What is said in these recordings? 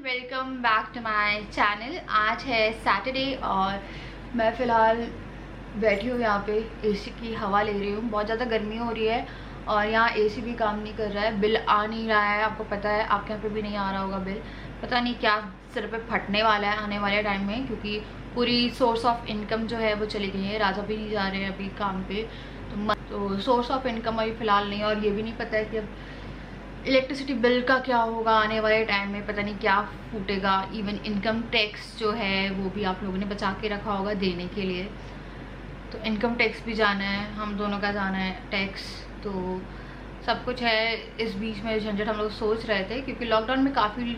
Welcome back to my channel. आज है Saturday और मैं फ़िलहाल बैठी हूँ यहाँ पे एसी की हवा ले रही हूँ। बहुत ज़्यादा गर्मी हो रही है और यहाँ एसी भी काम नहीं कर रहा है, बिल आ नहीं रहा है। आपको पता है, आपके यहाँ पे भी नहीं आ रहा होगा बिल। पता नहीं क्या सिर पे फटने वाला है आने वाले टाइम में, क्योंकि पूरी सोर्स ऑफ इनकम जो है वो चली गई है। राजा भी नहीं जा रहे हैं अभी काम पे, तो सोर्स ऑफ इनकम अभी फ़िलहाल नहीं है। और ये भी नहीं पता है कि अब इलेक्ट्रिसिटी बिल का क्या होगा आने वाले टाइम में, पता नहीं क्या फूटेगा। इवन इनकम टैक्स जो है वो भी आप लोगों ने बचा के रखा होगा देने के लिए, तो इनकम टैक्स भी जाना है, हम दोनों का जाना है टैक्स, तो सब कुछ है। इस बीच में झंझट हम लोग सोच रहे थे, क्योंकि लॉकडाउन में काफ़ी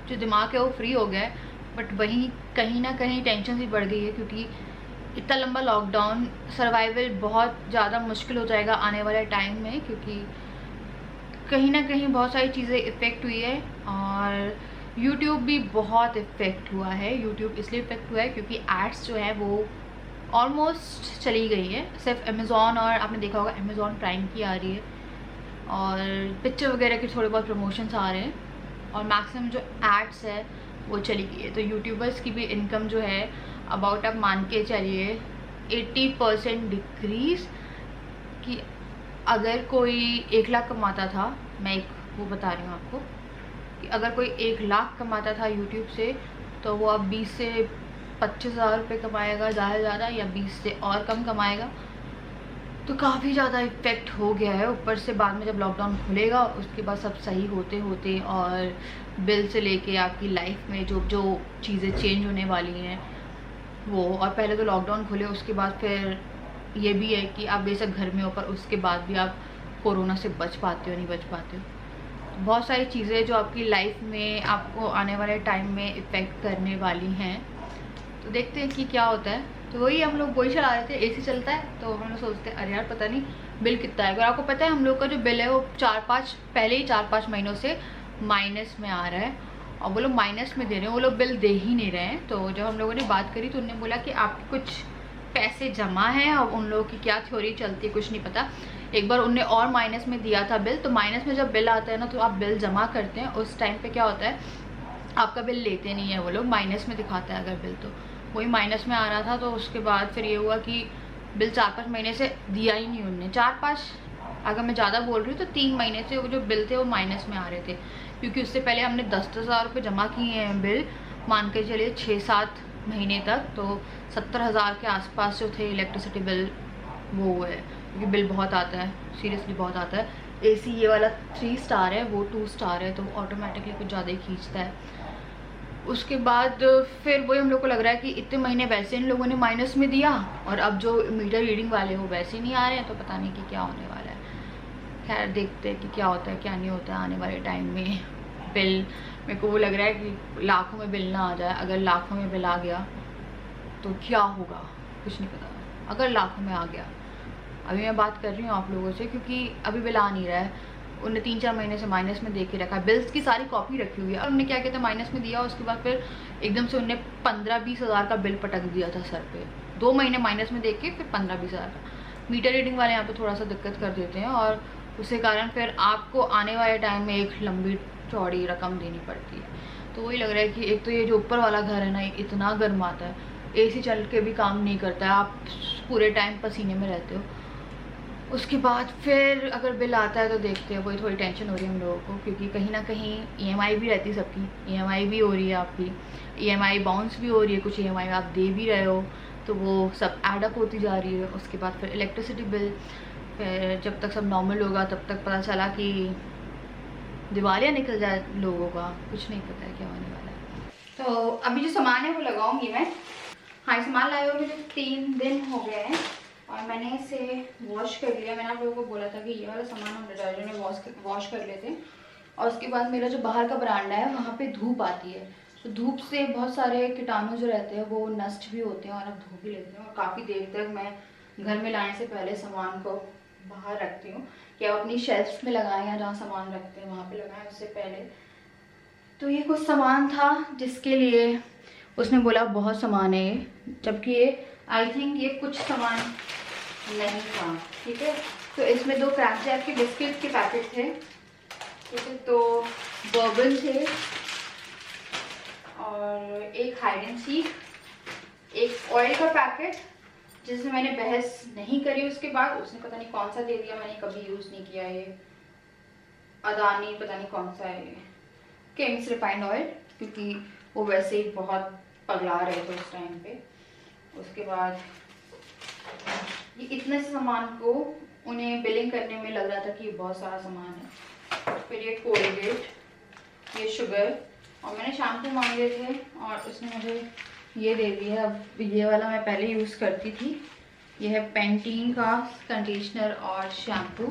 जो दिमाग है वो फ्री हो गया है, बट वहीं कहीं ना कहीं टेंशन भी बढ़ गई है, क्योंकि इतना लंबा लॉकडाउन सर्वाइवल बहुत ज़्यादा मुश्किल हो जाएगा आने वाले टाइम में, क्योंकि कहीं ना कहीं बहुत सारी चीज़ें इफ़ेक्ट हुई है। और यूट्यूब भी बहुत इफ़ेक्ट हुआ है। यूट्यूब इसलिए इफ़ेक्ट हुआ है क्योंकि एड्स जो है वो ऑलमोस्ट चली गई है। सिर्फ अमेज़ॉन, और आपने देखा होगा अमेज़ॉन प्राइम की आ रही है, और पिक्चर वगैरह के थोड़े बहुत प्रमोशंस आ रहे हैं, और मैक्सिमम जो एड्स है वो चली गई है। तो यूट्यूबर्स की भी इनकम जो है अबाउट आप मान के चलिए 80% डिक्रीज़। कि अगर कोई 1 लाख कमाता था, मैं एक वो बता रही हूँ आपको, कि अगर कोई 1 लाख कमाता था यूट्यूब से, तो वो अब 20 से 25 हज़ार रुपये कमाएगा ज़्यादा से ज़्यादा, या 20 से और कम कमाएगा। तो काफ़ी ज़्यादा इफ़ेक्ट हो गया है। ऊपर से बाद में जब लॉकडाउन खुलेगा उसके बाद सब सही होते होते, और बिल से लेके आपकी लाइफ में जो जो चीज़ें चेंज होने वाली हैं वो, और पहले तो लॉकडाउन खुले उसके बाद फिर ये भी है कि आप बेशक घर में हो, पर उसके बाद भी आप कोरोना से बच पाते हो नहीं बच पाते हो। बहुत सारी चीज़ें जो आपकी लाइफ में आपको आने वाले टाइम में इफ़ेक्ट करने वाली हैं, तो देखते हैं कि क्या होता है। तो वही हम लोग वही चला रहे थे, एसी चलता है तो हम लोग सोचते हैं अरे यार पता नहीं बिल कितना है। अगर आपको पता है हम लोग का जो बिल है वो 4-5 महीनों से माइनस में आ रहा है, और वो लोग माइनस में दे रहे हैं, वो लोग बिल दे ही नहीं रहे हैं। तो जब हम लोगों ने बात करी तो उन्होंने बोला कि आपके कुछ पैसे जमा हैं, और उन लोगों की क्या थ्योरी चलती है कुछ नहीं पता। एक बार उनने और माइनस में दिया था बिल, तो माइनस में जब बिल आता है ना तो आप बिल जमा करते हैं, उस टाइम पे क्या होता है आपका बिल लेते नहीं है वो लोग, माइनस में दिखाता है अगर बिल, तो वही माइनस में आ रहा था। तो उसके बाद फिर ये हुआ कि बिल 4-5 महीने से दिया ही नहीं उनने। 4-5 अगर मैं ज़्यादा बोल रही हूँ तो 3 महीने से वो जो बिल थे वो माइनस में आ रहे थे, क्योंकि उससे पहले हमने 10-10 हज़ार रुपये जमा किए हैं बिल, मान के चलिए 6-7 महीने तक, तो 70 हज़ार के आसपास जो थे इलेक्ट्रिसिटी बिल वो है, क्योंकि बिल बहुत आता है, सीरियसली बहुत आता है। एसी ये वाला 3 स्टार है, वो 2 स्टार है, तो ऑटोमेटिकली कुछ ज़्यादा ही खींचता है। उसके बाद फिर वही हम लोग को लग रहा है कि इतने महीने वैसे इन लोगों ने माइनस में दिया, और अब जो मीटर रीडिंग वाले हो वैसे नहीं आ रहे हैं, तो पता नहीं कि क्या होने वाला है। खैर देखते हैं कि क्या होता है क्या नहीं होता है आने वाले टाइम में। बिल मेरे को वो लग रहा है कि लाखों में बिल ना आ जाए। अगर लाखों में बिल आ गया तो क्या होगा कुछ नहीं पता। अगर लाखों में आ गया, अभी मैं बात कर रही हूँ आप लोगों से, क्योंकि अभी बिल आ नहीं रहा है। उन्होंने 3-4 महीने से माइनस में दे के रखा है, बिल्स की सारी कॉपी रखी हुई है। और उन्होंने क्या कहते हैं माइनस में दिया, उसके बाद फिर एकदम से उन्होंने 15-20 हज़ार का बिल पटक दिया था सर पे। 2 महीने माइनस में दे के फिर 15-20 हज़ार का। मीटर रीडिंग वाले यहाँ पे थोड़ा सा दिक्कत कर देते हैं, और उसके कारण फिर आपको आने वाले टाइम में एक लंबी चौड़ी रकम देनी पड़ती है। तो वही लग रहा है कि एक तो ये जो ऊपर वाला घर है ना, इतना गर्म आता है, एसी चल के भी काम नहीं करता है, आप पूरे टाइम पसीने में रहते हो। उसके बाद फिर अगर बिल आता है तो देखते हैं, वही थोड़ी टेंशन हो रही है हम लोगों को, क्योंकि कहीं ना कहीं ईएमआई भी रहती है सबकी। ईएमआई भी हो रही है आपकी, ईएमआई बाउंस भी हो रही है, कुछ ईएमआई आप दे भी रहे हो, तो वो सब एडअप होती जा रही है। उसके बाद फिर इलेक्ट्रिसिटी बिल, फिर जब तक सब नॉर्मल होगा तब तक पता चला कि दिवालियाँ निकल जाए लोगों का, कुछ नहीं पता है क्या होने वाला है। तो अभी जो सामान है वो लगाऊंगी मैं। हाँ, सामान लाए हुए मुझे 3 दिन हो गए हैं, और मैंने इसे वॉश कर लिया। मैंने आप लोगों को बोला था कि ये वाला सामान हम डिटर्जेंट में वॉश कर लेते हैं। और उसके बाद मेरा जो बाहर का बरांडा है वहाँ पे धूप आती है, तो धूप से बहुत सारे कीटाणु जो रहते हैं वो नष्ट भी होते हैं, और अब धूप भी लेते हैं। और काफ़ी देर तक मैं घर में लाने से पहले सामान को बाहर रखती हूँ, कि आप अपनी शेल्फ में लगाएं या जहाँ सामान रखते हैं वहाँ पे लगाएं उससे पहले। तो ये कुछ सामान था जिसके लिए उसने बोला बहुत सामान है, जबकि ये आई थिंक ये कुछ सामान नहीं था, ठीक है। तो इसमें 2 क्रैक जैक के बिस्किट के पैकेट थे, ठीक है, तो बर्बन थे, और एक हाइड एंड सीक, एक ऑयल का पैकेट जिससे मैंने बहस नहीं करी। उसके बाद उसने पता नहीं कौन सा दे दिया, मैंने कभी यूज़ नहीं किया ये, अदानी पता नहीं कौन सा है ये, किंग्स रिफाइंड ऑयल, क्योंकि वो वैसे ही बहुत पगला रहे थे उस टाइम पे। उसके बाद ये इतने से सामान को उन्हें बिलिंग करने में लग रहा था कि बहुत सारा सामान है। फिर ये कोलगेट, ये शुगर, और मैंने शैम्पू मांगे थे और उसने मुझे ये दे दिया। अब ये वाला मैं पहले यूज़ करती थी, ये है पेंटीन का कंडीशनर और शैम्पू।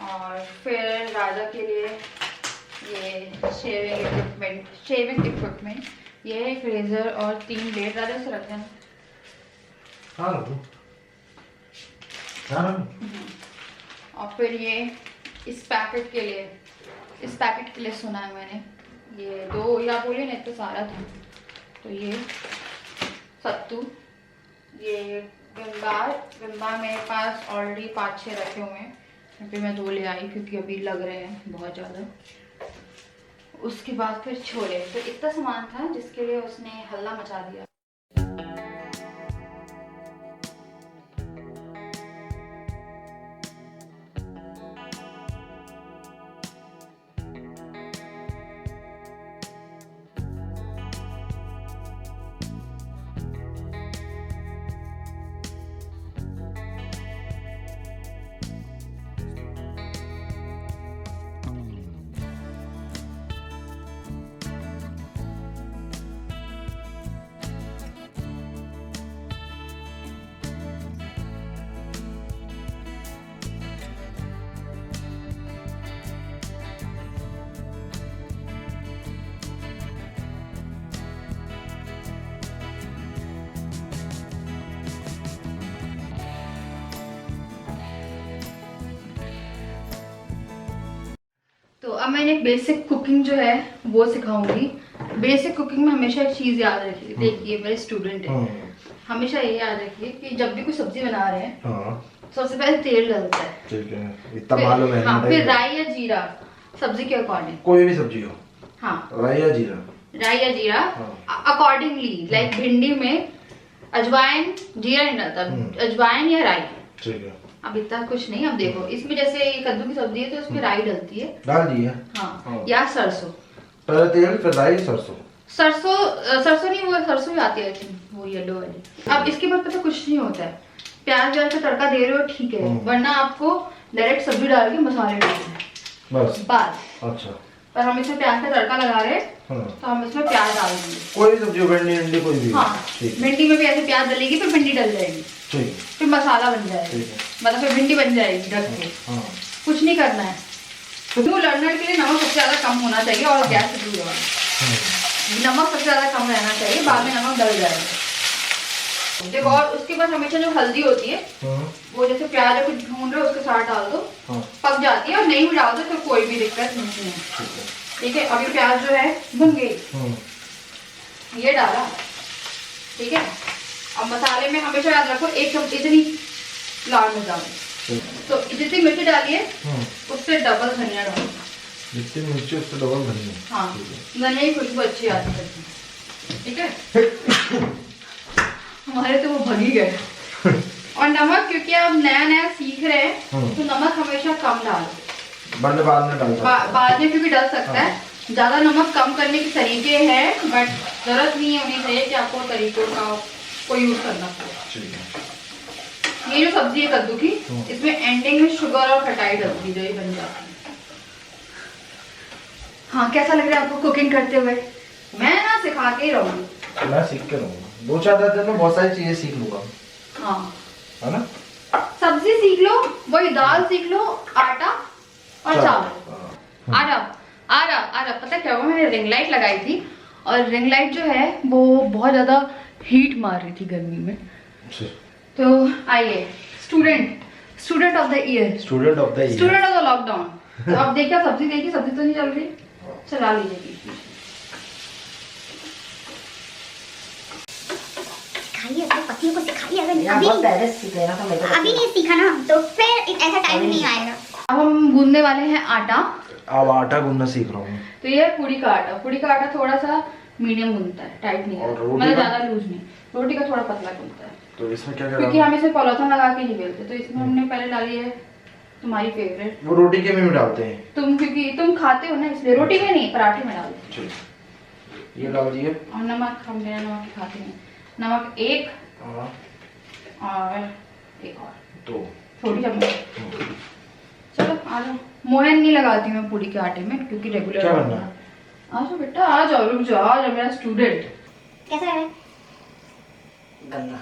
और फिर राजा के लिए ये शेविंग इक्विपमेंट, ये है एक रेजर और 3 ब्लेड। राजा से रखते हैं। हाँ। और फिर ये इस पैकेट के लिए सुना है मैंने, ये 2 या बोले नहीं तो सारा था। तो ये सत्तू, ये विम्बार मेरे पास ऑलरेडी 5-6 रखे हुए हैं, क्योंकि मैं 2 ले आई क्योंकि अभी लग रहे हैं बहुत ज़्यादा। उसके बाद फिर छोले। तो इतना सामान था जिसके लिए उसने हल्ला मचा दिया। तो अब मैंने बेसिक कुकिंग जो है वो सिखाऊंगी। बेसिक कुकिंग में हमेशा एक चीज़ याद रखिए, देखिए मेरे स्टूडेंट है, हमेशा ये याद रखिए कि जब भी कोई सब्जी बना रहे हैं सबसे पहले तेल डलता है। ठीक है, इतना मालूम है। हाँ, फिर राई या जीरा, सब्जी के अकॉर्डिंग, कोई भी सब्जी हो। हाँ, राई या जीरा अकॉर्डिंगली। लाइक भिंडी में अजवाइन, जीरा नहीं डलता, अजवाइन या राई। ठीक है, अब इतना कुछ नहीं। अब देखो इसमें जैसे कद्दू की सब्जी है तो उसमें राई डलती है, डाल दी है। हाँ, या सरसों, पहले तेल फिर राई सरसों नहीं, वो सरसों ही आती है वो येलो वाली। अब इसके बाद पता कुछ नहीं होता है, प्याज व्याज का तड़का दे रहे हो ठीक है, वरना आपको डायरेक्ट सब्जी डाल के मसाले डालने बस। अच्छा, पर हम इसमें प्याज का तड़का लगा रहे हैं तो हम इसमें प्याज डाल देंगे। कोई भी सब्जी, भिंडी कोई भी। हाँ, भिंडी में भी ऐसे प्याज डलेगी फिर भिंडी डल जाएगी, फिर मसाला बन जाएगा, मतलब फिर भिंडी बन जाएगी ढक के। कुछ नहीं करना है। तो लर्नर के लिए नमक सबसे ज्यादा कम होना चाहिए और गैस से दूर होना, नमक सबसे ज्यादा कम रहना चाहिए, बाद में नमक डल जाएगा। देखो, और उसके बाद हमेशा जो हल्दी होती है वो जैसे प्याज कुछ ढूंढ रहे हो उसके साथ डाल दो, पक जाती है। और नहीं भी डाल दो तो कोई भी दिक्कत नहीं है। ठीक है, अभी प्याज जो है भुन गई, ये डाला। ठीक है, अब मसाले में हमेशा याद रखो एक चम्मच इतनी लाल मिर्च डालो, तो जितनी मिर्ची डालिए उससे डबल धनिया डालो। जितनी मिर्ची उससे डबल धनिया। हाँ, धनिया की खुशबू अच्छी आती है। ठीक है, हमारे तो वो भग ही गए। और नमक, क्योंकि आप नया सीख रहे हैं तो नमक हमेशा कम डालो, बाद में डालना, बाद में क्योंकि डल सकता है। ज्यादा नमक कम करने के तरीके हैं, बट जरूरत नहीं होनी चाहिए कि आपको तरीकों का को यूज करना पड़े। ये जो सब्जी है कद्दू की, इसमें एंडिंग में शुगर और खटाई डलती है जो ये बन जाती है। हाँ, कैसा लग रहा है आपको कुकिंग करते हुए? मैं ना सिखा के ही रहूंगी, मैं सीख के रहूंगा। 2-4 दिन में बहुत सारी चीजें सीख लूंगा। हाँ, है ना, सब्जी सीख लो, वही दाल सीख लो, आटा और चावल। आरा पता क्या हुआ, मैंने रिंग लाइट लगाई थी और रिंग लाइट जो है वो बहुत ज्यादा हीट मार रही थी गर्मी में। तो आइए, student of the year, student of the lockdown. तो अब देखिए सब्जी तो नहीं चल रही, चला लीजिए। पतियों को सिखाइए, अभी नहीं सीखा ना तो फिर ऐसा टाइम नहीं आएगा। अब हम गूंदने वाले हैं आटा। अब आटा गूंदना सीख रहा हूँ। तो ये पूड़ी का आटा थोड़ा सा मीडियम गूंथता है, टाइट नहीं और है, रोटी मतलब का? ज्यादा लूज नहीं। रोटी का थोड़ा पतला गूंथता है। तो इसमें क्या क्या क्योंकि डालना? हम इसे पॉलीथिन लगा के नहीं बेलते, तो इसमें हमने पहले डाली है तुम्हारी फेवरेट। वो रोटी के में डालते हैं तुम, क्योंकि तुम खाते हो ना इसलिए। रोटी में नहीं, पराठे में डालते हैं। ये डाल दिए। और नमक, हम बिना नमक के खाते हैं। नमक 1 और 1 और तो छोटी चम्मच। चलो आ जाओ। मोहन नहीं लगाती मैं पूरी के आटे में, क्योंकि रेगुलर क्या करना है? आ जाओ बेटा, आ जाओ, रुक जाओ, आ जाओ मेरा स्टूडेंट। कैसा है? गंदा।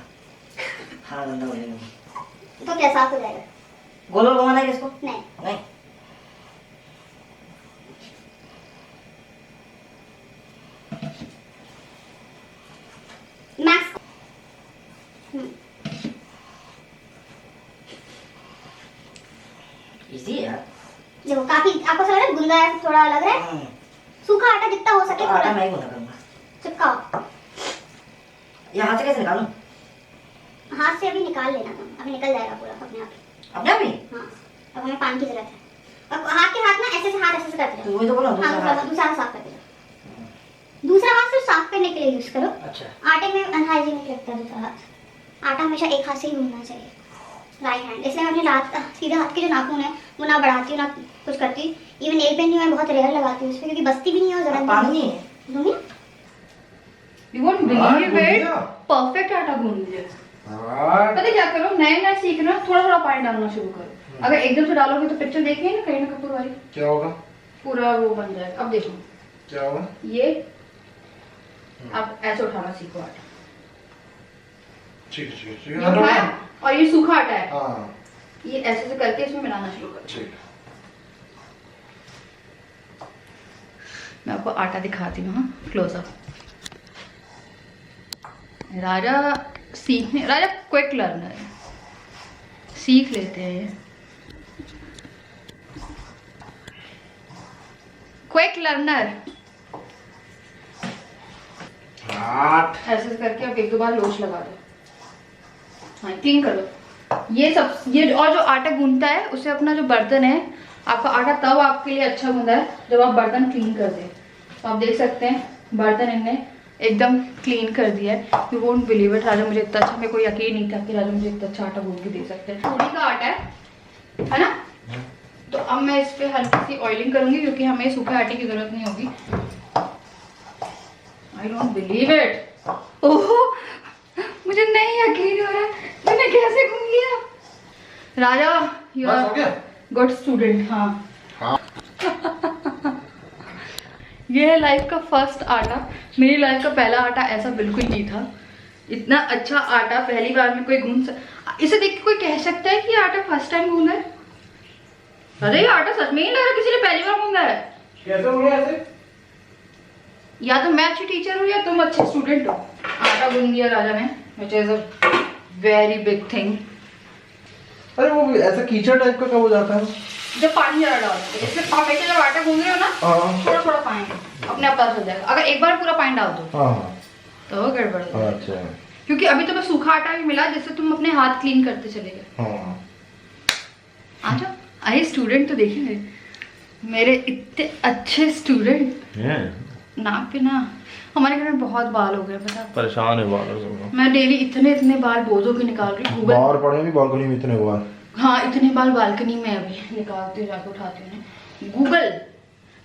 हाँ गंदा हो जाएगा। तो क्या साफ हो जाएगा? गोल गोल घुमाना है किसको? नहीं। नहीं। मैक्स। इजी है यार। देखो काफी आपको समझ रहा है, गुंदा है, थोड़ा लग रहा है। सूखा आटा जितना हो सके तो आटा थोड़ा मैं ही गूंदा करूंगा। चिपकाओ। ये हाथ से कैसे निकालूं? हाथ से अभी निकाल लेना तुम, अभी निकल जाएगा पूरा अपने आप ही। अपने आप ही? हाँ, अब हमें पानी की जरूरत है। अब हाथ ना ऐसे से हाथ ऐसे से करते तो रहो। वही तो बोला दूसरा हाँ, हाथ। दूसरा हाथ साफ करते रहो। दूसरा हाथ सिर्फ साफ करने के लिए यूज करो। अच्छा। आटे में अनहाइजीनिक लगता है दूसरा हाथ। आटा हमेशा एक हाथ से ही गूंदना चाहिए, राइट हैंड। इसलिए मैं अपने सीधे हाथ के जो नाखून है वो ना बढ़ाती हूँ ना कुछ करती हूँ। इवन नेल पेंट भी मैं बहुत रेयर लगाती हूँ उस पर, क्योंकि बस्ती भी नहीं है और जरूरत पानी नहीं नहीं है। है। दूंगी? You won't believe it, perfect आटा गूंद लिया। पता है क्या करो, नए नए सीख रहे हो, थोड़ा थोड़ा पानी डालना शुरू करो। अगर एकदम से डालोगे तो पिक्चर देखिए ना करीना कपूर वाली, क्या होगा? पूरा वो बन जाएगा। अब देखो क्या होगा? ये, अब ऐसे उठाना सीखो आटा। ठीक है ठीक ये उठाया और ये सूखा आटा है, हाँ ये ऐसे से करके इसमें मिलाना शुरू करो। ठीक। मैं आपको आटा दिखाती हूँ, हाँ, क्लोजअप। राजा सीखने, राजा क्विक लर्नर है, सीख लेते हैं। Quick learner. ऐसे करके अब 1-2 बार लोच लगा दो। हाँ, क्लीन कर दो ये सब। ये और जो आटा गूंथता है उसे अपना जो बर्तन है, आपका आटा तब आपके लिए अच्छा गूंदा है जब आप बर्तन क्लीन कर दें। तो आप देख सकते हैं बर्तन इनने एकदम क्लीन कर दिया है। यू वोंट बिलीव इट, राजा मुझे इतना अच्छा, मेरे को यकीन नहीं था कि राजा मुझे इतना अच्छा आटा गूंद के दे सकते हैं। पूरी का आटा है ना? तो अब मैं इस पे हल्की सी ऑयलिंग करूंगी, क्योंकि हमें सूखे आटे की जरूरत नहीं होगी। I don't believe it. Oh, मुझे नहीं यकीन हो रहा है, मैंने कैसे घूम लिया। राजा यू आर गुड स्टूडेंट। हाँ ये है लाइफ का फर्स्ट आटा। मेरी लाइफ का पहला आटा ऐसा बिल्कुल नहीं था। इतना अच्छा आटा पहली बार में कोई गूंद इसे देख के कोई कह सकता है कि ये आटा फर्स्ट टाइम गूंदा है? अरे ये आटा सच में ही लग रहा है किसी ने पहली बार गूंदा है। कैसे हो गया ऐसे? या तो मैं अच्छी टीचर हूँ या तुम अच्छे स्टूडेंट हो। आटा गूंद दिया राजा ने, which is a very big thing. अरे वो ऐसा कीचड़ टाइप का कब हो जाता है? जब पानी ज्यादा डालते हैं, इसमें हमेशा जब आटा गूंद रहे हो ना, थोड़ा थोड़ा पानी अपने आप पता चल जाएगा। अगर एक बार पूरा पानी डाल दो हाँ तो गड़बड़ हो जाएगा। अच्छा क्योंकि अभी तो मैं सूखा आटा भी मिला जिससे तुम अपने हाथ क्लीन करते चले गए। हाँ। आ जाओ, आइए स्टूडेंट तो देखिए मेरे इतने अच्छे स्टूडेंट। नाक पे ना हमारे घर में बहुत बाल हो गए, पता परेशान है बालों से। मैं डेली इतने बाल बोझों के निकाल रही हूँ। बाहर पड़े भी बालकनी में इतने बाल। हाँ, इतने बाल बालकनी में अभी निकालती हूँ, जाके उठाती हूँ। गूगल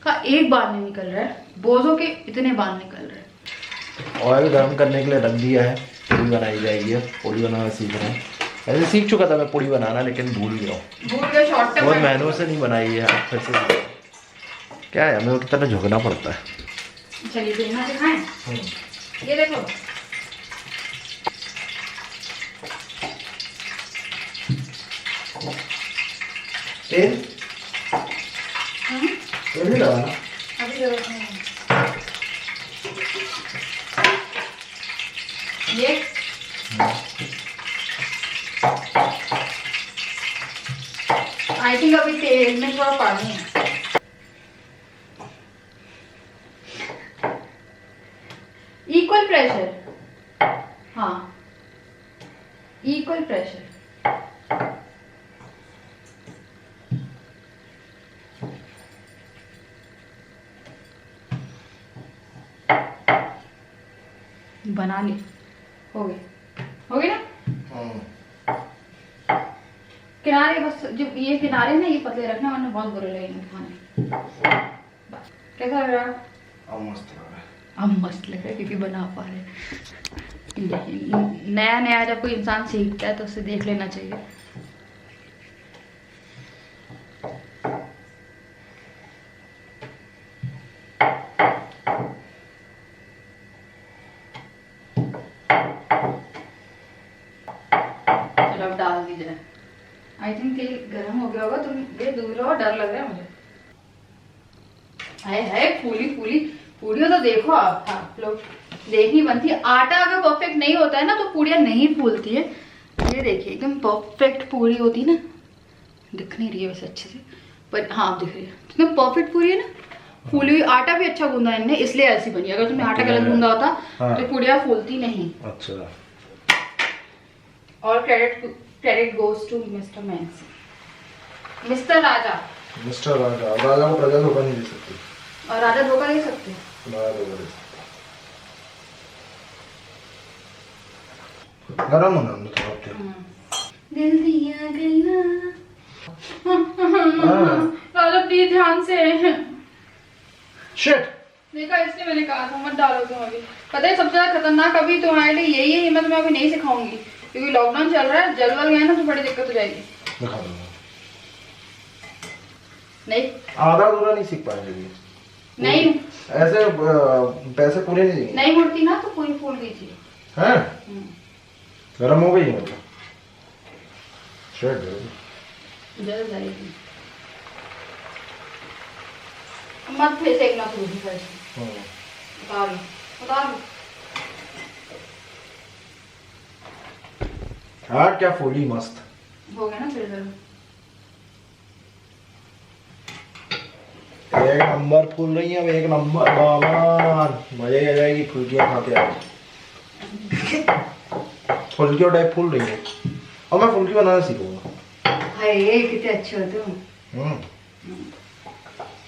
का एक बाल नहीं निकल रहा है, बोझों के इतने बाल निकल रहे हैं। ऑयल गर्म करने के लिए रख दिया है, पूड़ी बनाई जाएगी। पूड़ी बनाना सीख रहे हैं। ऐसे सीख चुका था मैं पूड़ी बनाना, लेकिन भूल गया शॉर्ट टर्म बहुत महीनों से नहीं बनाई है। फिर से क्या है, हमें कितना झुकना पड़ता है। चलिए बेलना दिखाएं। ये देखो, तेल तेल नहीं लगाना अभी जरूरत नहीं है। ये आई थिंक अभी तेल में थोड़ा पानी है। इक्वल प्रेशर, हाँ इक्वल प्रेशर। बना ली, हो गई ना। किनारे बस, जब ये किनारे ना ये पतले रखना वरना बहुत बुरे लगेंगे खाने। बस कैसा लग रहा है? अब मस्त लग रहा है। अब मस्त लग रहा है क्योंकि बना पा रहे हैं। नया नया जब कोई इंसान सीखता है तो उसे देख लेना चाहिए। चलो अब डाल दीजिए। आई थिंक तेल गर्म हो गया होगा, तुम ये दूर रहो, डर लग रहा है मुझे। है फूली फूली पूड़ियों तो देखो आप लोग, देखनी बनती है। आटा अगर परफेक्ट नहीं होता है ना तो पूड़ियाँ नहीं फूलती है। ये देखिए एकदम परफेक्ट पूड़ी होती है ना, दिख नहीं रही है वैसे अच्छे से, पर हाँ आप दिख रही है एकदम परफेक्ट पूड़ी है ना, फूली हुई। आटा भी अच्छा गूंदा इनने इसलिए ऐसी बनी, अगर तुमने आटा गलत गूंदा होता तो पूड़ियाँ फूलती नहीं। अच्छा। और credit goes to mister Mansi, mister Raja. Mister Raja, राजा को प्रजा धोखा नहीं दे सकती। और राजा धोखा दे सकते हैं। गरम होना थोड़ा तेल। दिल दिया गया। राजा प्लीज ध्यान से। शिट। देखा, इसलिए मैंने कहा था मत डालो तुम अभी। पता है सबसे ज्यादा खतरनाक अभी तुम्हारे लिए यही है, मैं तुम्हें अभी नहीं सिखाऊंगी क्योंकि लॉकडाउन चल रहा है। जल वल गया ना तो बड़ी दिक्कत हो जाएगी। दिखा दूंगा। नहीं आधा अधूरा नहीं सीख पाएंगे ये। नहीं ऐसे पैसे पूरे नहीं देंगे। नहीं मुड़ती ना तो पूरी फूल गई थी। हैं? गरम हो गई है मतलब। शिट। जल जाएगी मत फिर सेकना शुरू भी कर। उतार लो। हाँ क्या फूली मस्त हो गया ना फिर जरूर। एक नंबर फूल रही है, एक नंबर बाबा, मजा ही आ जाएगी फुल्कियाँ खाते आज। फुल्कियों टाइप फूल रही है और मैं फुल्की बनाना सीखूंगा। हाय कितने अच्छे होते हो।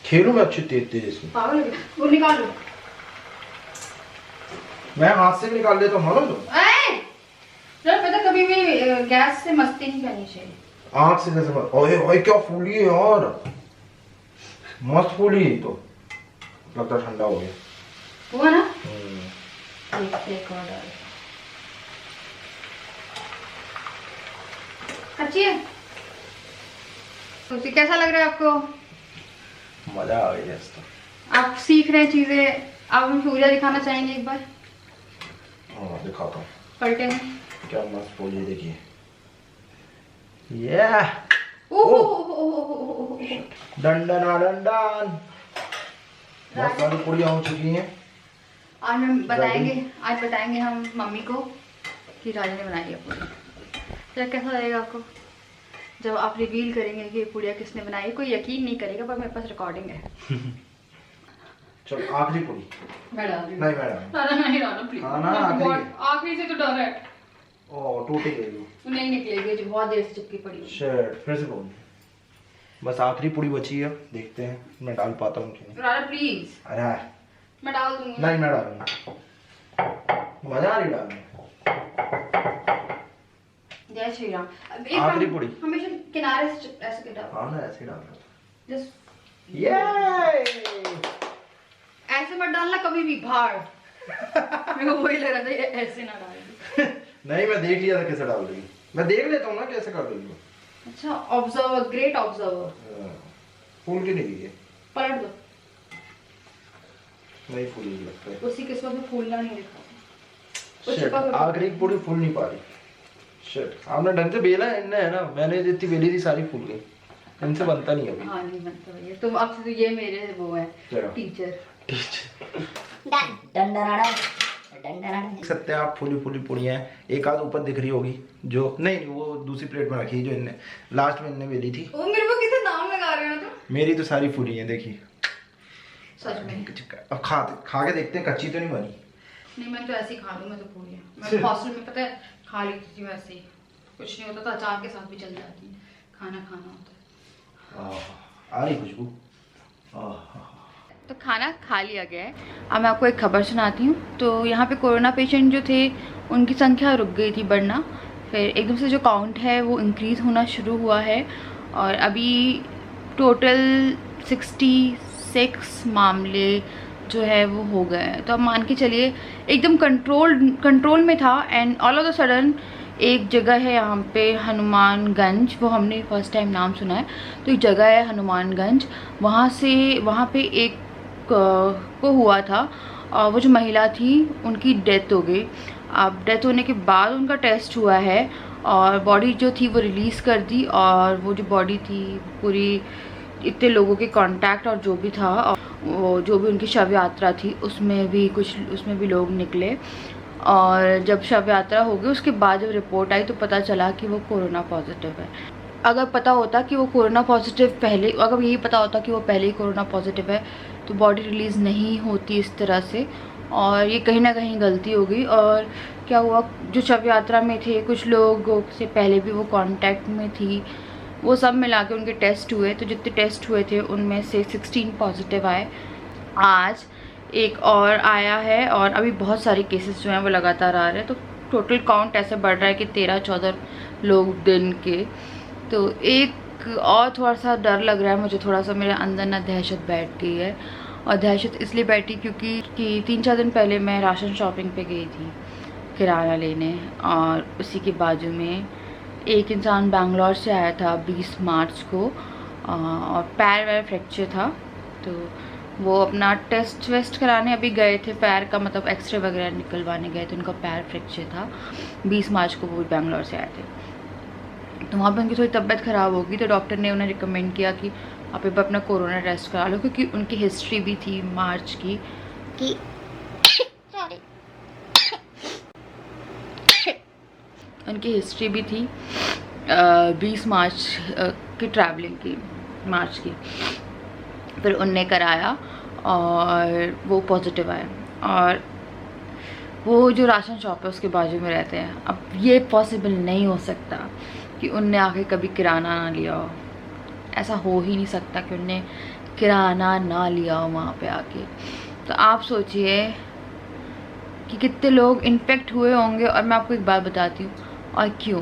खेलूं मैं अच्छी तेज तेज इसमें। पागल हो गया, वो निकाल लो। मैं हाथ से भी निकाल लेता हूँ मालूम तो। चल पता कभी भी गैस से मस्ती नहीं करनी चाहिए। आँख से जैसे ओए ओए क्या फूली है यार, मस्त फूली तो। लगता ठंडा हो गया। हुआ ना? एक और डाल। अच्छी है तो कैसा लग रहा है आपको? मजा आ गया तो। आप सीख रहे हैं चीजें, आप हमें पूजा दिखाना चाहेंगे एक बार? हाँ दिखाता हूँ। पलटे में क्या मस्त फूली देखिए। ये डंडन डंडन बहुत सारी पूड़ियाँ हो चुकी हैं। आज बताएंगे हम मम्मी को कि राजा ने बनाई है पूड़ी। तो कैसा लगेगा आपको जब आप रिवील करेंगे कि पुड़िया किसने बनाई? कोई यकीन नहीं करेगा पर मेरे पास रिकॉर्डिंग है। चलो आखिरी पूड़ी मैं डाल रही हूँ। नहीं मैडम नहीं डालना प्लीज। हाँ ना आखिरी से तो डर है। ओ टूट गई वो नहीं निकलेगी जो बहुत देर से चिपकी पड़ी है। शिट फिर से बोल। बस आखिरी पूड़ी बची है, देखते हैं मैं डाल पाता हूँ कि नहीं। राजा प्लीज। अरे मैं डाल दूंगी। नहीं मैं डालूंगा, मजा आ रही डालने। जय श्री राम। आखिरी पूड़ी हमेशा किनारे से ऐसे डाल। हाँ ना ऐसे डालना जस्ट ये ऐसे मत डालना कभी भी भाड़। मेरे को वही लग रहा था ये ऐसे ना डाल। नहीं मैं देख लिया था कैसे डाल रही, मैं देख लेता हूँ ना कैसे कर रही हूँ। अच्छा ऑब्जर्वर, ग्रेट ऑब्जर्वर। फूल की नहीं है, पलट दो। नहीं फूल लगता है। उसी किस्मत में फूलना नहीं लिखा। शिट आखिरी पूरी फूल नहीं पा रही। शिट आपने ढंग से बेला है ना, मैंने जितनी बेली थी सारी फूल गई, इनसे बनता नहीं अभी। हाँ नहीं बनता भैया, तुम अब तो ये मेरे वो है टीचर। सकते हैं आप फूली फूली पूड़ियाँ हैं, एक आध ऊपर दिख रही होगी जो नहीं वो दूसरी प्लेट में रखी जो इनने लास्ट में इनने बेली थी। ओ मेरे को किसे नाम लगा रहे हो तुम? मेरी तो सारी फूली हैं देखिए सच में। अब खा के देखते हैं कच्ची तो नहीं बनी। नहीं मैं तो ऐसे ही खा लूँ, मैं तो पूरी मैं हॉस्टल में पता है खा लेती थी वैसे ही, कुछ नहीं होता था, अचार के साथ भी चल जाती है, खाना होता है। आ रही खुशबू। तो खाना खा लिया गया है। अब मैं आपको एक खबर सुनाती हूँ। तो यहाँ पे कोरोना पेशेंट जो थे उनकी संख्या रुक गई थी बढ़ना, फिर एकदम से जो काउंट है वो इंक्रीज़ होना शुरू हुआ है और अभी टोटल 66 मामले जो है वो हो गए हैं। तो अब मान के चलिए एकदम कंट्रोल में था and all of the sudden एक जगह है यहाँ पे हनुमानगंज, वो हमने फर्स्ट टाइम नाम सुना है। तो एक जगह है हनुमानगंज, वहाँ पे एक को हुआ था और वो जो महिला थी उनकी डेथ हो गई। अब डेथ होने के बाद उनका टेस्ट हुआ है और बॉडी जो थी वो रिलीज़ कर दी और वो जो बॉडी थी पूरी इतने लोगों के कांटेक्ट और जो भी था और वो जो भी उनकी शव यात्रा थी उसमें भी लोग निकले और जब शव यात्रा हो गई उसके बाद जब रिपोर्ट आई तो पता चला कि वो कोरोना पॉजिटिव है। अगर पता होता कि वो कोरोना पॉजिटिव अगर यही पता होता कि वो पहले ही कोरोना पॉजिटिव है तो बॉडी रिलीज़ नहीं होती इस तरह से और ये कहीं ना कहीं गलती हो गई। और क्या हुआ, जो शव यात्रा में थे कुछ लोगों से पहले भी वो कांटेक्ट में थी, वो सब मिला के उनके टेस्ट हुए। तो जितने टेस्ट हुए थे उनमें से 16 पॉजिटिव आए। आज एक और आया है और अभी बहुत सारे केसेस जो हैं वो लगातार आ रहे हैं। तो टोटल काउंट ऐसे बढ़ रहा है कि 13-14 लोग दिन के। तो एक और थोड़ा सा डर लग रहा है मुझे, थोड़ा सा मेरे अंदर ना दहशत बैठ गई है। और दहशत इसलिए बैठी क्योंकि 3-4 दिन पहले मैं राशन शॉपिंग पे गई थी किराया लेने और उसी के बाजू में एक इंसान बैंगलोर से आया था 20 मार्च को और पैर वैर फ्रैक्चर था। तो वो अपना टेस्ट वेस्ट कराने अभी गए थे, पैर का मतलब एक्सरे वगैरह निकलवाने गए थे, उनका पैर फ्रैक्चर था। 20 मार्च को वो बैंगलोर से आए थे। तो वहाँ पर उनकी थोड़ी तबीयत ख़राब होगी तो डॉक्टर ने उन्हें रिकमेंड किया कि आप एक बार अपना कोरोना टेस्ट करा लो, क्योंकि उनकी हिस्ट्री भी थी मार्च की कि उनकी हिस्ट्री भी थी 20 मार्च की ट्रैवलिंग की, मार्च की। फिर उनने कराया और वो पॉजिटिव आए और वो जो राशन शॉप है उसके बाजू में रहते हैं। अब ये पॉसिबल नहीं हो सकता कि उनने आके कभी किराना ना लिया हो, ऐसा हो ही नहीं सकता कि उनने किराना ना लिया हो वहाँ पे आके। तो आप सोचिए कि कितने लोग इन्फेक्ट हुए होंगे। और मैं आपको एक बात बताती हूँ और क्यों।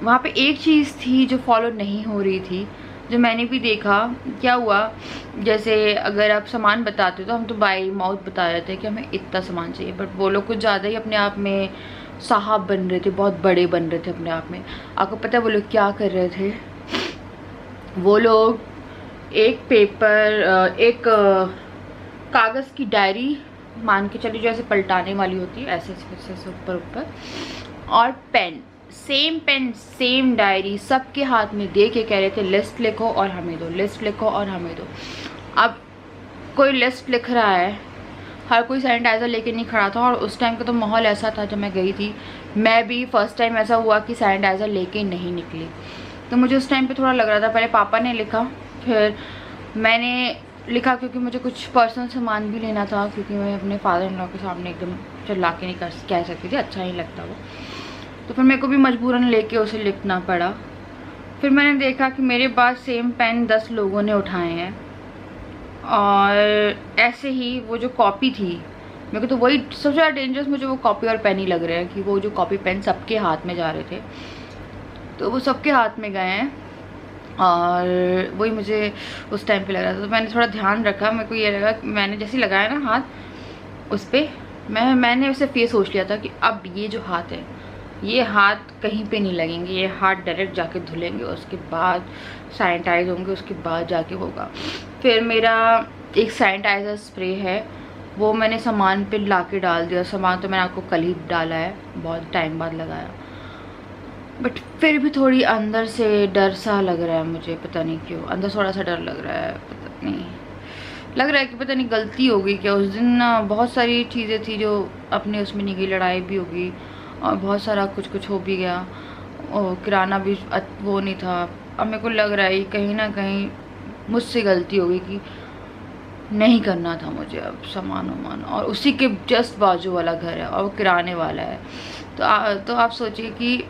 वहाँ पे एक चीज़ थी जो फॉलो नहीं हो रही थी, जो मैंने भी देखा। क्या हुआ, जैसे अगर आप सामान बताते तो हम तो बाय माउथ बता रहे थे कि हमें इतना सामान चाहिए, बट वो लोग कुछ ज़्यादा ही अपने आप में साहब बन रहे थे, बहुत बड़े बन रहे थे अपने आप में। आपको पता है वो लोग क्या कर रहे थे? वो लोग एक पेपर, एक कागज़ की डायरी मान के चलिए जो ऐसे पलटाने वाली होती है, ऐसे ऐसे ऊपर ऊपर, और pen, same pen same diary सबके हाथ में दे के कह रहे थे लिस्ट लिखो और हमें दो, लिस्ट लिखो और हमें दो। अब कोई लिस्ट लिख रहा है, हर कोई सैनिटाइज़र लेके नहीं खड़ा था। और उस टाइम का तो माहौल ऐसा था, जब मैं गई थी मैं भी फर्स्ट टाइम ऐसा हुआ कि सैनिटाइज़र लेके नहीं निकली। तो मुझे उस टाइम पे थोड़ा लग रहा था। पहले पापा ने लिखा, फिर मैंने लिखा, क्योंकि मुझे कुछ पर्सनल सामान भी लेना था, क्योंकि मैं अपने फादर इन लॉ के सामने एकदम चिल्ला के नहीं कह सकती थी, अच्छा नहीं लगता वो। तो फिर मेरे को भी मजबूरन लेके उसे लिखना पड़ा। फिर मैंने देखा कि मेरे पास सेम पेन 10 लोगों ने उठाए हैं और ऐसे ही वो जो कॉपी थी, मेरे को तो वही सबसे ज़्यादा डेंजरस मुझे वो कॉपी और पेन ही लग रहे हैं कि वो जो कॉपी पेन सबके हाथ में जा रहे थे, तो वो सबके हाथ में गए हैं और वही मुझे उस टाइम पे लग रहा था। तो मैंने थोड़ा ध्यान रखा, मेरे को ये लगा कि मैंने जैसे लगाया ना हाथ उस पर, मैंने उसे फेस सोच लिया था कि अब ये जो हाथ है, ये हाथ कहीं पे नहीं लगेंगे, ये हाथ डायरेक्ट जाके धुलेंगे, उसके बाद सैनिटाइज होंगे, उसके बाद जाके होगा। फिर मेरा एक सैनिटाइज़र स्प्रे है, वो मैंने सामान पे ला के डाल दिया। सामान तो मैंने आपको कल ही डाला है, बहुत टाइम बाद लगाया, बट फिर भी थोड़ी अंदर से डर सा लग रहा है मुझे, पता नहीं क्यों अंदर थोड़ा सा डर लग रहा है। पता नहीं, लग रहा है कि पता नहीं गलती हो गई क्या। उस दिन ना बहुत सारी चीज़ें थी जो अपने उसमें नहीं गई, लड़ाई भी होगी और बहुत सारा कुछ हो भी गया और किराना भी वो नहीं था। अब मेरे को लग रहा है कहीं ना कहीं मुझसे गलती हो गई कि नहीं करना था मुझे अब सामान वामान। और उसी के जस्ट बाजू वाला घर है और वो किराने वाला है। तो आप सोचिए कि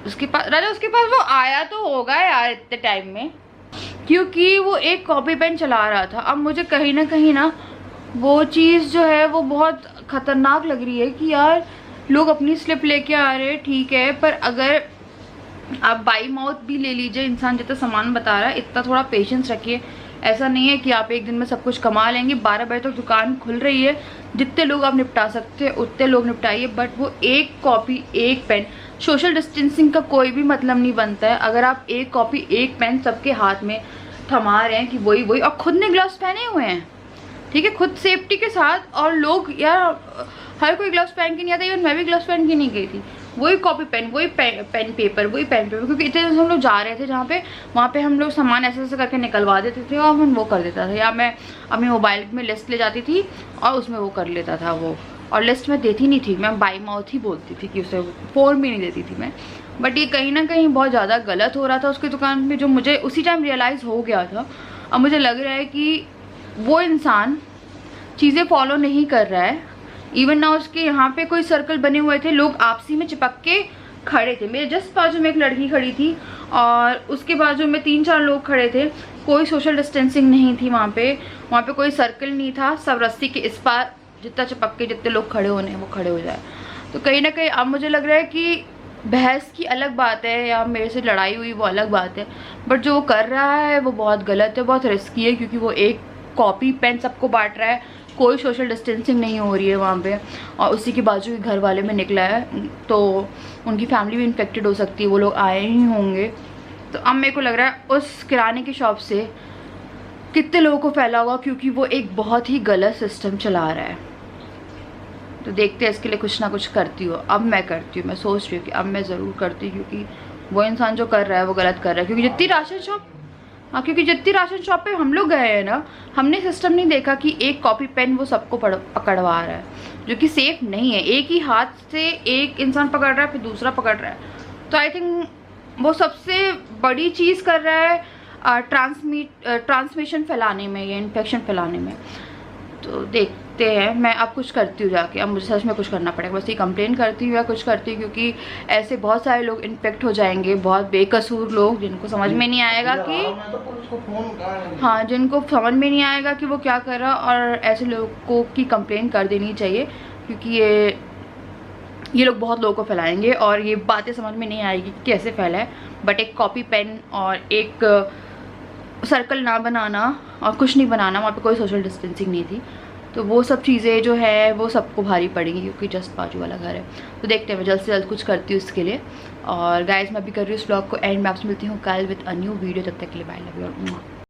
उसके पास वो आया तो होगा यार इतने टाइम में, क्योंकि वो एक कॉपी पेन चला रहा था। अब मुझे कहीं ना वो चीज़ जो है वो बहुत ख़तरनाक लग रही है कि यार लोग अपनी स्लिप लेके आ रहे हैं, ठीक है, पर अगर आप बाई माउथ भी ले लीजिए, इंसान जितना सामान बता रहा है इतना थोड़ा पेशेंस रखिए। ऐसा नहीं है कि आप एक दिन में सब कुछ कमा लेंगे। 12 बजे तक दुकान खुल रही है, जितने लोग आप निपटा सकते हैं उतने लोग निपटाइए, बट वो एक कॉपी एक पेन, सोशल डिस्टेंसिंग का कोई भी मतलब नहीं बनता है अगर आप एक कॉपी एक पेन सबके हाथ में थमा रहे हैं कि वही और खुद ने ग्लव्स पहने हुए हैं, ठीक है, खुद सेफ्टी के साथ। और लोग यार हर कोई ग्लव्स पहन के नहीं आता, इवन मैं भी ग्लव्स पहन के नहीं गई थी। वही कॉपी पेन, वही पेन पेपर, क्योंकि इतने दिन हम लोग जा रहे थे जहाँ पे, वहाँ पे हम लोग सामान ऐसे करके निकलवा देते थे और हम वो कर देता था, या मैं अपने मोबाइल में लिस्ट ले जाती थी और उसमें वो कर लेता था वो। और लिस्ट में देती नहीं थी, मैं बाई माउथ ही बोलती थी कि उसे फ़ोन भी नहीं देती थी मैं। बट ये कहीं ना कहीं बहुत ज़्यादा गलत हो रहा था उसकी दुकान में, जो मुझे उसी टाइम रियलाइज़ हो गया था। अब मुझे लग रहा है कि वो इंसान चीज़ें फॉलो नहीं कर रहा है। इवन ना उसके यहाँ पे कोई सर्कल बने हुए थे, लोग आपसी में चिपक के खड़े थे। मेरे जस्ट बाजू में एक लड़की खड़ी थी और उसके बाजू में 3-4 लोग खड़े थे। कोई सोशल डिस्टेंसिंग नहीं थी वहाँ पे कोई सर्कल नहीं था। सब रस्सी के इस पार जितना चिपक के जितने लोग खड़े होने हैं वो खड़े हो जाए। तो कहीं ना कहीं अब मुझे लग रहा है कि बहस की अलग बात है या मेरे से लड़ाई हुई वो अलग बात है, बट जो वो कर रहा है वो बहुत गलत है, बहुत रिस्की है, क्योंकि वो एक कॉपी पेन सबको बांट रहा है, कोई सोशल डिस्टेंसिंग नहीं हो रही है वहाँ पे। और उसी के बाजू के घर वाले में निकला है तो उनकी फैमिली भी इन्फेक्टेड हो सकती है, वो लोग आए ही होंगे। तो अब मेरे को लग रहा है उस किराने की शॉप से कितने लोगों को फैला होगा, क्योंकि वो एक बहुत ही गलत सिस्टम चला रहा है। तो देखते हैं, इसके लिए कुछ ना कुछ करती हूँ। अब मैं करती हूँ, मैं सोच रही हूँ कि अब मैं ज़रूर करती हूँ, क्योंकि वो इंसान जो कर रहा है वो गलत कर रहा है। क्योंकि जितनी राशन शॉप पे हम लोग गए हैं ना, हमने सिस्टम नहीं देखा कि एक कॉपी पेन वो सबको पकड़वा रहा है, जो कि सेफ नहीं है। एक ही हाथ से एक इंसान पकड़ रहा है फिर दूसरा पकड़ रहा है। तो आई थिंक वो सबसे बड़ी चीज़ कर रहा है ट्रांसमिशन फैलाने में या इन्फेक्शन फैलाने में। तो देखते हैं, मैं अब कुछ करती हूँ जाके। अब मुझे सच में कुछ करना पड़ेगा, बस ये कंप्लेन करती हूँ या कुछ करती हूँ, क्योंकि ऐसे बहुत सारे लोग इन्फेक्ट हो जाएंगे, बहुत बेकसूर लोग जिनको समझ में नहीं आएगा कि हाँ, जिनको समझ में नहीं आएगा कि वो क्या कर रहा। और ऐसे लोगों की कंप्लेन कर देनी चाहिए, क्योंकि ये लोग बहुत लोगों को फैलाएंगे और ये बातें समझ में नहीं आएगी कि कैसे फैला है। बट एक कॉपी पेन और एक सर्कल ना बनाना और कुछ नहीं बनाना, वहाँ पे कोई सोशल डिस्टेंसिंग नहीं थी, तो वो सब चीज़ें जो है वो सबको भारी पड़ेंगी, क्योंकि जस्ट बाजू वाला घर है। तो देखते हैं, मैं जल्द से जल्द कुछ करती हूँ इसके लिए। और गाइस, मैं भी कर रही हूँ इस ब्लॉग को एंड। मैं आपसे मिलती हूँ कल विद अ न्यू वीडियो। तब तक के लिए बाय, लव यू।